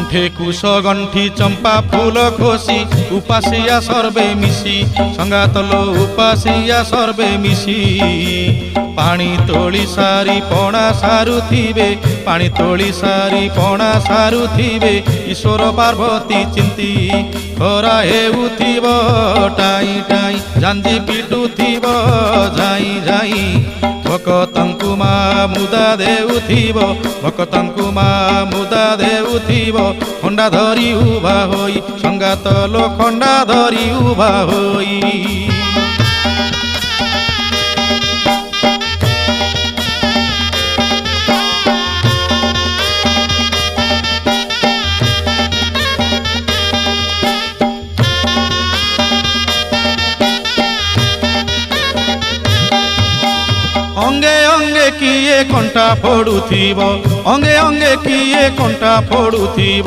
कंठे कुश गंठी चंपा फूल खोसी उपासिया सर्वे मिशी संगातलो उपासिया सर्वे मिशी पानी तोली सारी पणा सारुथिबे पानी तोली सारी पणा सारुथिबे ईश्वर पार्वती चिंती खरा हेउथिब टाई टाई जांजी पिटुथिब जाई जाई भक्तंकु मा मुदा देउथिब भक्तंकु मा मुदा देउथिब खंडा धरी उभा होई संगातलो खंडा धरी उभा होई अंगे अंगे किए कंटा फोड़ुथिब अंगे अंगे किए कंटा फोड़ुथिब